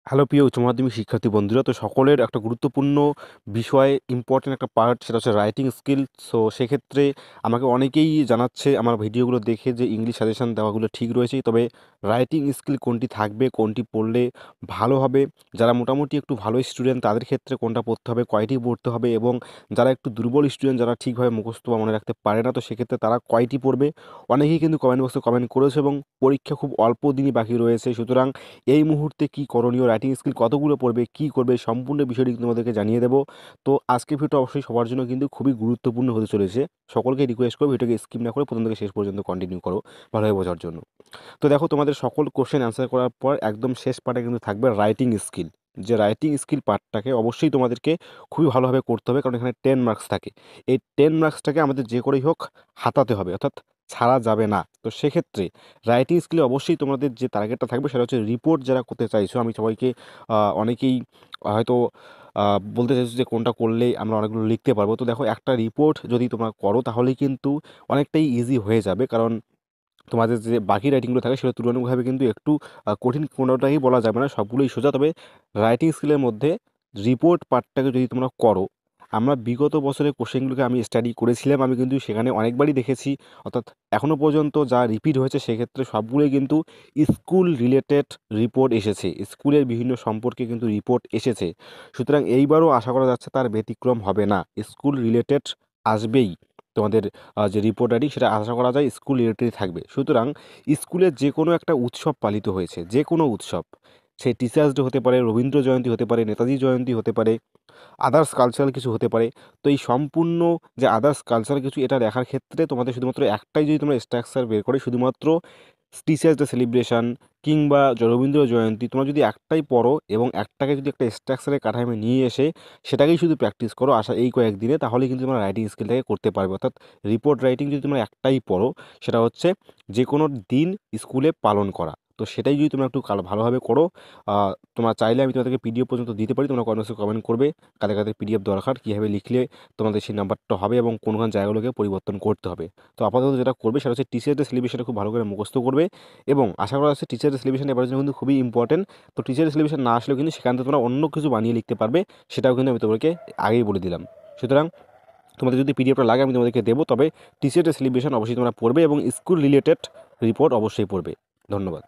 Hello প্রিয় উচ্চ মাধ্যমিক শিক্ষার্থী বন্ধুরা, তো সকলের একটা গুরুত্বপূর্ণ বিষয়, ইম্পর্টেন্ট একটা পার্ট, সেটা হচ্ছে রাইটিং স্কিল। সো সেক্ষেত্রে আমাকে অনেকেই জানাচ্ছে আমার ভিডিওগুলো দেখে যে ইংলিশ সাজেশন দেওয়াগুলো ঠিক রয়েছে, তবে রাইটিং স্কিল কোনটি থাকবে, কোনটি পড়লে ভালো হবে, যারা মোটামুটি একটু ভালো স্টুডেন্ট তাদের ক্ষেত্রে কোনটা পড়তে হবে, কয়টি পড়তে হবে, এবং যারা একটু দুর্বল স্টুডেন্ট, যারা ঠিকভাবে মুখস্থ বা মনে রাখতে পারে না, তো সেক্ষেত্রে তারা কয়টি পড়বে। অনেকেই কিন্তু কমেন্ট বক্সে কমেন্ট করেছে এবং পরীক্ষা খুব অল্প দিনই বাকি রয়েছে। সুতরাং এই মুহূর্তে কি করণীয়, রাইটিং স্কিল কতগুলো পড়বে, কি করবে, সম্পূর্ণ বিষয়টি কিন্তু তোমাদেরকে জানিয়ে দেবো। তো আজকের ভিডিওটা অবশ্যই সবার জন্য কিন্তু খুবই গুরুত্বপূর্ণ হতে চলেছে। সকলকে রিকোয়েস্ট করবো ভিডিওকে স্কিপ না করে প্রথম থেকে শেষ পর্যন্ত কন্টিনিউ করো ভালোভাবে বোঝার জন্য। তো দেখো, তোমাদের সকল কোশ্চেন অ্যান্সার করার পর একদম শেষ পার্টে কিন্তু থাকবে রাইটিং স্কিল। যে রাইটিং স্কিল পার্টটাকে অবশ্যই তোমাদেরকে খুবই ভালোভাবে করতে হবে, কারণ এখানে 10 মার্কস থাকে। এই 10 মার্কসটাকে আমাদের যে করেই হোক হাতাতে হবে, অর্থাৎ ছাড়া যাবে না। তো সেক্ষেত্রে রাইটিং স্কিলে অবশ্যই তোমাদের যে টার্গেটটা থাকবে সেটা হচ্ছে রিপোর্ট যারা করতে চাইছো। আমি সবাইকে অনেকেই হয়তো বলতে চাইছো যে কোনটা করলে আমরা অনেকগুলো লিখতে পারবো। তো দেখো, একটা রিপোর্ট যদি তোমরা করো তাহলেই কিন্তু অনেকটাই ইজি হয়ে যাবে, কারণ তোমাদের যে বাকি রাইটিংগুলো থাকে সেটা তুলনামূলকভাবে কিন্তু একটু কঠিন, কোনোটাই বলা যাবে না, সবগুলোই সোজা। তবে রাইটিং স্কিলের মধ্যে রিপোর্ট পার্টটাকে যদি তোমরা করো, আমরা বিগত বছরের কোশ্চেনগুলোকে আমি স্টাডি করেছিলাম, আমি কিন্তু সেখানে অনেকবারই দেখেছি, অর্থাৎ এখনও পর্যন্ত যা রিপিট হয়েছে সেক্ষেত্রে সবগুলোই কিন্তু স্কুল রিলেটেড রিপোর্ট এসেছে, স্কুলের বিভিন্ন সম্পর্কে কিন্তু রিপোর্ট এসেছে। সুতরাং এইবারও আশা করা যাচ্ছে তার ব্যতিক্রম হবে না, স্কুল রিলেটেড আসবেই। তোমাদের যে রিপোর্ট রাইটিং সেটা আশা করা যায় স্কুল রিলেটেডই থাকবে। সুতরাং স্কুলের যে কোনো একটা উৎসব পালিত হয়েছে, যে কোনো উৎসব, সে টিচার্স ডে হতে পারে, রবীন্দ্র জয়ন্তী হতে পারে, নেতাজি জয়ন্তী হতে পারে, আদার্স কালচারাল কিছু হতে পারে। তো এই সম্পূর্ণ যে আদার্স কালচারাল কিছু, এটা দেখার ক্ষেত্রে তোমাদের শুধুমাত্র একটাই, যদি তোমরা স্ট্রাকচার বের করে শুধুমাত্র টিচার্স ডে সেলিব্রেশন কিংবা রবীন্দ্র জয়ন্তী, তোমরা যদি একটাই পড়ো এবং একটাকে যদি একটা স্ট্রাকচারের কাঠামো নিয়ে এসে সেটাকেই শুধু প্র্যাকটিস করো এই কয়েকদিনে, তাহলে কিন্তু তোমরা রাইটিং স্কিলটাকে করতে পারবে। অর্থাৎ রিপোর্ট রাইটিং যদি তোমরা একটাই পড়ো, সেটা হচ্ছে যে কোনো দিন স্কুলে পালন করা। তো সেটাই যদি তোমরা একটু ভালোভাবে করো, তোমরা চাইলে আমি তোমাদেরকে পিডিএফ পর্যন্ত দিতে পারি, তোমরা কমেন্টসে কমেন্ট করবে কাদের কাদের পিডিএফ দরকার, কীভাবে লিখলে তোমাদের সেই নাম্বারটা হবে এবং কোন কোন জায়গাগুলোকে পরিবর্তন করতে হবে। তো আপাতত যেটা করবে সেটা হচ্ছে টিচার ডে সেলিব্রেশনটা খুব ভালো করে মুখস্থ করবে, এবং আশা করা যাচ্ছে টিচার ডে সেলিব্রেশন এবার জন্য কিন্তু খুবই ইম্পর্টেন্ট। তো টিচার ডে সেলিব্রেশন না আসলেও কিন্তু সেখান থেকে তোমরা অন্য কিছু বানিয়ে লিখতে পারবে, সেটাও কিন্তু আমি তোমাদেরকে আগেই বলে দিলাম। সুতরাং তোমাদের যদি পিডিএফটা লাগে আমি তোমাদেরকে দেবো, তবে টিচার ডে সেলিব্রেশন অবশ্যই তোমরা পড়বে এবং স্কুল রিলেটেড রিপোর্ট অবশ্যই পড়বে। ধন্যবাদ।